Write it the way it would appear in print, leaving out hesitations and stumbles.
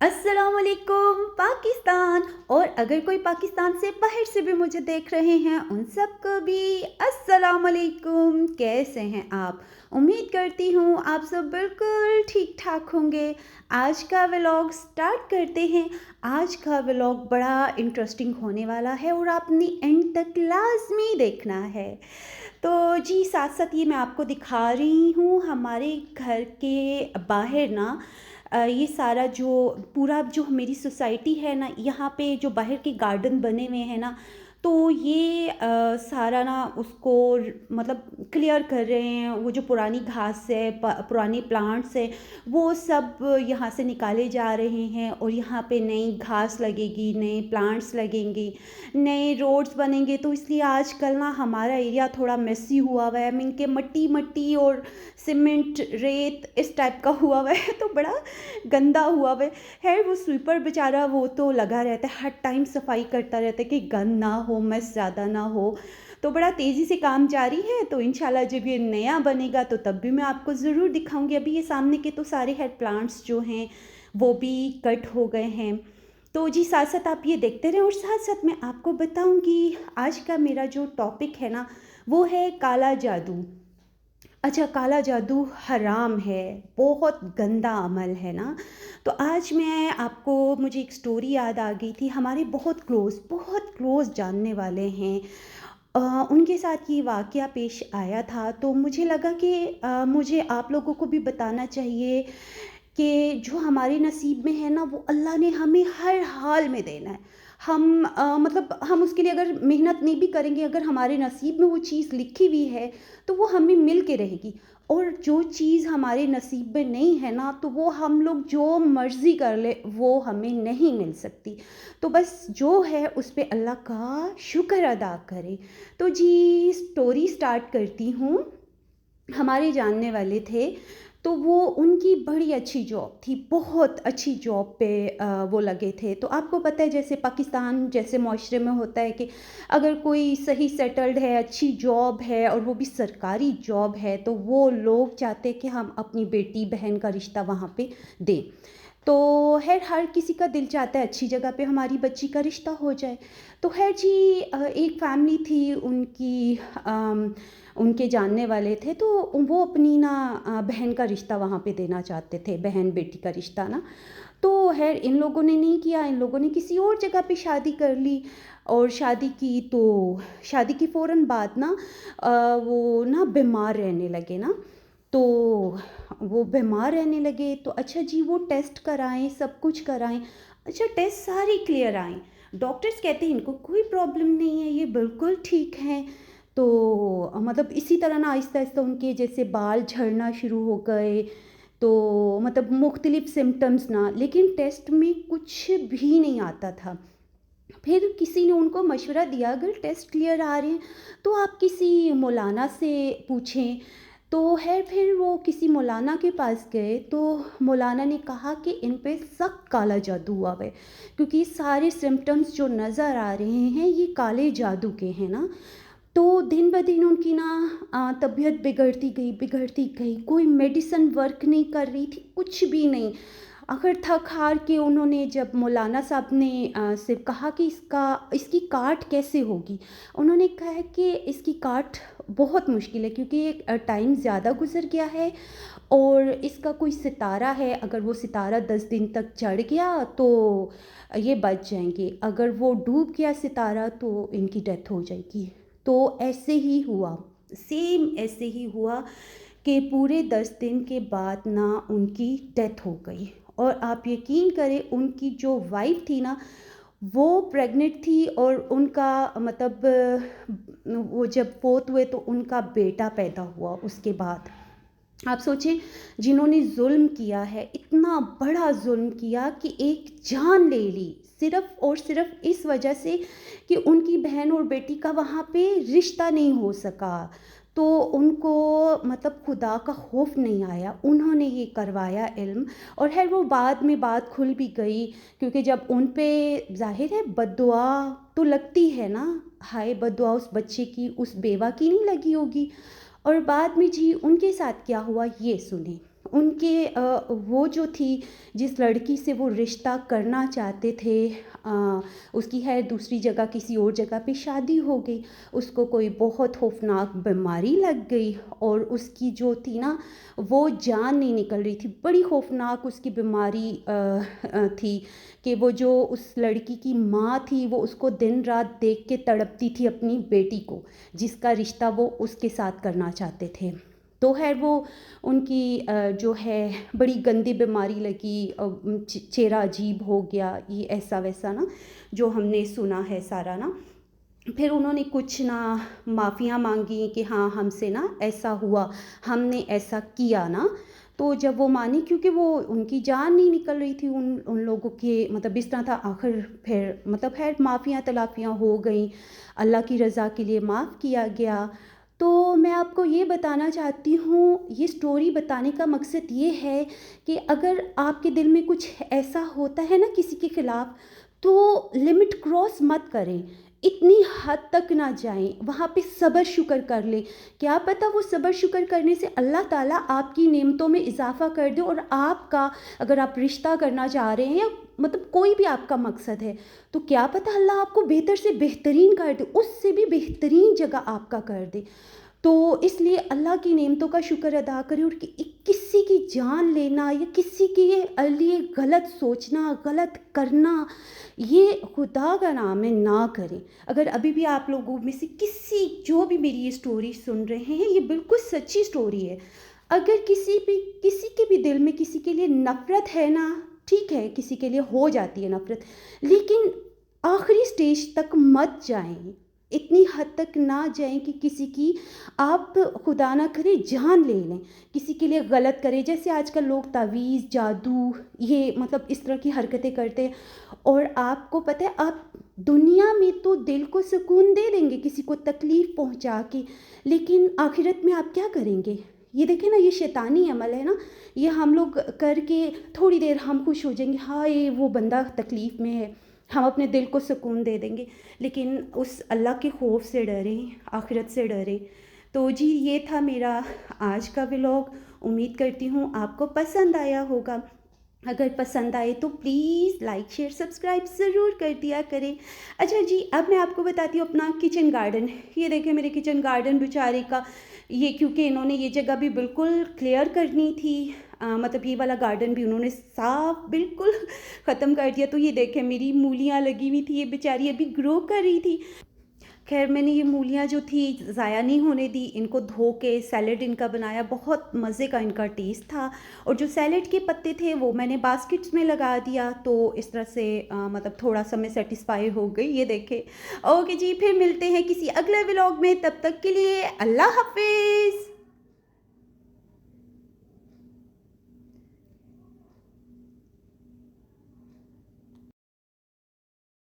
अस्सलामुअलैकुम पाकिस्तान। और अगर कोई पाकिस्तान से बाहर से भी मुझे देख रहे हैं उन सबको भी अस्सलामुअलैकुम। कैसे हैं आप? उम्मीद करती हूँ आप सब बिल्कुल ठीक ठाक होंगे। आज का व्लॉग स्टार्ट करते हैं। आज का व्लॉग बड़ा इंटरेस्टिंग होने वाला है और आपने एंड तक लाजमी देखना है। तो जी साथ साथ ये मैं आपको दिखा रही हूँ हमारे घर के बाहर ना ये सारा जो पूरा जो मेरी सोसाइटी है ना, यहाँ पे जो बाहर के गार्डन बने हुए हैं ना, तो ये सारा ना उसको मतलब क्लियर कर रहे हैं। वो जो पुरानी घास है, पुरानी प्लांट्स है, वो सब यहाँ से निकाले जा रहे हैं और यहाँ पे नई घास लगेगी, नए प्लांट्स लगेंगे, नए रोड्स बनेंगे। तो इसलिए आजकल ना हमारा एरिया थोड़ा मेसी हुआ हुआ है, मीन के मट्टी मट्टी और सीमेंट रेत इस टाइप का हुआ हुआ है, तो बड़ा गंदा हुआ हुआ है। वो स्वीपर बेचारा वो तो लगा रहता है, हर टाइम सफाई करता रहता है कि गंद ना हो, मस ज़्यादा ना हो। तो बड़ा तेज़ी से काम जारी है। तो इंशाल्लाह जब ये नया बनेगा तो तब भी मैं आपको ज़रूर दिखाऊंगी। अभी ये सामने के तो सारे हेड प्लांट्स जो हैं वो भी कट हो गए हैं। तो जी साथ साथ आप ये देखते रहें और साथ साथ मैं आपको बताऊंगी आज का मेरा जो टॉपिक है ना, वो है काला जादू। अच्छा, काला जादू हराम है, बहुत गंदा अमल है ना। तो आज मैं आपको मुझे एक स्टोरी याद आ गई थी। हमारे बहुत क्लोज़ जानने वाले हैं, उनके साथ ये वाक़या पेश आया था। तो मुझे लगा कि मुझे आप लोगों को भी बताना चाहिए कि जो हमारे नसीब में है ना, वो अल्लाह ने हमें हर हाल में देना है। हम मतलब हम उसके लिए अगर मेहनत नहीं भी करेंगे, अगर हमारे नसीब में वो चीज़ लिखी हुई है तो वो हमें मिल के रहेगी। और जो चीज़ हमारे नसीब में नहीं है ना, तो वो हम लोग जो मर्ज़ी कर ले वो हमें नहीं मिल सकती। तो बस जो है उस पे अल्लाह का शुक्र अदा करें। तो जी स्टोरी स्टार्ट करती हूँ। हमारे जानने वाले थे, तो वो उनकी बड़ी अच्छी जॉब थी, बहुत अच्छी जॉब पे वो लगे थे। तो आपको पता है जैसे पाकिस्तान जैसे माशरे में होता है कि अगर कोई सही सेटल्ड है, अच्छी जॉब है और वो भी सरकारी जॉब है, तो वो लोग चाहते हैं कि हम अपनी बेटी बहन का रिश्ता वहाँ पे दें। तो हर किसी का दिल चाहता है अच्छी जगह पे हमारी बच्ची का रिश्ता हो जाए। तो जी एक फैमिली थी उनकी, उनके जानने वाले थे, तो वो अपनी ना बहन का रिश्ता वहाँ पे देना चाहते थे, बहन बेटी का रिश्ता ना। तो इन लोगों ने नहीं किया, इन लोगों ने किसी और जगह पे शादी कर ली। और शादी की तो शादी की फ़ौरन बाद ना वो ना बीमार रहने लगे ना। तो वो बीमार रहने लगे तो अच्छा जी वो टेस्ट कराएं, सब कुछ कराएं। अच्छा टेस्ट सारे क्लियर आए, डॉक्टर्स कहते हैं इनको कोई प्रॉब्लम नहीं है, ये बिल्कुल ठीक हैं। तो मतलब इसी तरह ना आहिस्ता आहिस्ता उनके जैसे बाल झड़ना शुरू हो गए। तो मतलब मुख्तलिफ सिम्टम्स ना, लेकिन टेस्ट में कुछ भी नहीं आता था। फिर किसी ने उनको मशवरा दिया अगर टेस्ट क्लियर आ रहे हैं तो आप किसी मौलाना से पूछें। तो फिर वो किसी मौलाना के पास गए तो मौलाना ने कहा कि इन पे सख्त काला जादू हुआ है, क्योंकि सारे सिम्टम्स जो नज़र आ रहे हैं ये काले जादू के हैं ना। तो दिन ब दिन उनकी ना तबीयत बिगड़ती गई, कोई मेडिसिन वर्क नहीं कर रही थी, कुछ भी नहीं। आखिर थक हार के उन्होंने जब मौलाना साहब ने से कहा कि इसकी काट कैसे होगी, उन्होंने कहा है कि इसकी काट बहुत मुश्किल है, क्योंकि एक टाइम ज़्यादा गुजर गया है और इसका कोई सितारा है, अगर वो सितारा 10 दिन तक चढ़ गया तो ये बच जाएंगे, अगर वो डूब गया सितारा तो इनकी डेथ हो जाएगी। तो ऐसे ही हुआ, सेम ऐसे ही हुआ कि पूरे 10 दिन के बाद ना उनकी डेथ हो गई। और आप यकीन करें उनकी जो वाइफ थी ना, वो प्रेग्नेंट थी और उनका मतलब वो जब फोत हुए तो उनका बेटा पैदा हुआ उसके बाद। आप सोचें, जिन्होंने जुल्म किया है, इतना बड़ा जुल्म किया कि एक जान ले ली, सिर्फ और सिर्फ इस वजह से कि उनकी बहन और बेटी का वहाँ पे रिश्ता नहीं हो सका। तो उनको मतलब खुदा का खौफ नहीं आया, उन्होंने ये करवाया इल्म। और वो बाद में बात खुल भी गई, क्योंकि जब उन पे जाहिर है बद्दुआ तो लगती है ना, हाय बद्दुआ उस बच्चे की, उस बेवा की नहीं लगी होगी। और बाद में जी उनके साथ क्या हुआ ये सुने। उनके वो जो थी, जिस लड़की से वो रिश्ता करना चाहते थे, उसकी है दूसरी जगह, किसी और जगह पे शादी हो गई। उसको कोई बहुत खौफनाक बीमारी लग गई और उसकी जो थी ना, वो जान नहीं निकल रही थी। बड़ी खौफनाक उसकी बीमारी थी कि वो जो उस लड़की की माँ थी, वो उसको दिन रात देख के तड़पती थी अपनी बेटी को, जिसका रिश्ता वो उसके साथ करना चाहते थे। तो है वो उनकी जो है बड़ी गंदी बीमारी लगी, चेहरा अजीब हो गया, ये ऐसा वैसा ना, जो हमने सुना है सारा ना। फिर उन्होंने कुछ ना माफ़ियाँ मांगी कि हाँ हमसे ना ऐसा हुआ, हमने ऐसा किया ना। तो जब वो मानी, क्योंकि वो उनकी जान नहीं निकल रही थी, उन उन लोगों के मतलब इस तरह था। आखिर फिर मतलब खैर माफ़ियाँ तलाफ़ियाँ हो गई, अल्लाह की रज़ा के लिए माफ़ किया गया। तो मैं आपको ये बताना चाहती हूँ, ये स्टोरी बताने का मकसद ये है कि अगर आपके दिल में कुछ ऐसा होता है ना किसी के ख़िलाफ़, तो लिमिट क्रॉस मत करें, इतनी हद तक ना जाएं, वहाँ पे सब्र शुक्र कर लें। क्या पता वो सब्र शुक्र करने से अल्लाह ताला आपकी नेमतों में इजाफ़ा कर दे, और आपका अगर आप रिश्ता करना चाह रहे हैं या मतलब कोई भी आपका मकसद है, तो क्या पता अल्लाह आपको बेहतर से बेहतरीन कर दे, उससे भी बेहतरीन जगह आपका कर दे। तो इसलिए अल्लाह की नेमतों का शुक्र अदा करें, और किसी की जान लेना या किसी के लिए गलत सोचना, गलत करना, ये खुदा का नाम है, ना करें। अगर अभी भी आप लोगों में से किसी, जो भी मेरी ये स्टोरी सुन रहे हैं, ये बिल्कुल सच्ची स्टोरी है। अगर किसी के भी दिल में किसी के लिए नफ़रत है ना, ठीक है, किसी के लिए हो जाती है नफ़रत, लेकिन आखिरी स्टेज तक मत जाएं, इतनी हद तक ना जाएं कि किसी की आप खुदा ना करे जान ले लें, किसी के लिए गलत करें। जैसे आजकल लोग तावीज़, जादू, ये मतलब इस तरह की हरकतें करते हैं, और आपको पता है आप दुनिया में तो दिल को सुकून दे देंगे किसी को तकलीफ़ पहुंचा के, लेकिन आखिरत में आप क्या करेंगे? ये देखें ना, ये शैतानी अमल है ना। ये हम लोग करके थोड़ी देर हम खुश हो जाएंगे, हाँ ये वो बंदा तकलीफ़ में है, हम अपने दिल को सुकून दे देंगे, लेकिन उस अल्लाह के खौफ से डरें, आखिरत से डरें। तो जी, ये था मेरा आज का व्लॉग। उम्मीद करती हूँ आपको पसंद आया होगा। अगर पसंद आए तो प्लीज़ लाइक शेयर सब्सक्राइब ज़रूर कर दिया करें। अच्छा जी, अब मैं आपको बताती हूँ अपना किचन गार्डन। ये देखें मेरे किचन गार्डन बेचारे का, ये क्योंकि इन्होंने ये जगह भी बिल्कुल क्लियर करनी थी, मतलब ये वाला गार्डन भी उन्होंने साफ बिल्कुल ख़त्म कर दिया। तो ये देखें मेरी मूलियाँ लगी हुई थी, ये बेचारी अभी ग्रो कर रही थी। खैर मैंने ये मूलियाँ जो थी ज़ाया नहीं होने दी, इनको धो के सैलेड इनका बनाया, बहुत मज़े का इनका टेस्ट था। और जो सैलेड के पत्ते थे वो मैंने बास्केट्स में लगा दिया, तो इस तरह से मतलब थोड़ा सा मैं सेटिस्फाई हो गई। ये देखें। ओके जी, फिर मिलते हैं किसी अगले व्लॉग में, तब तक के लिए अल्लाह हाफिज़।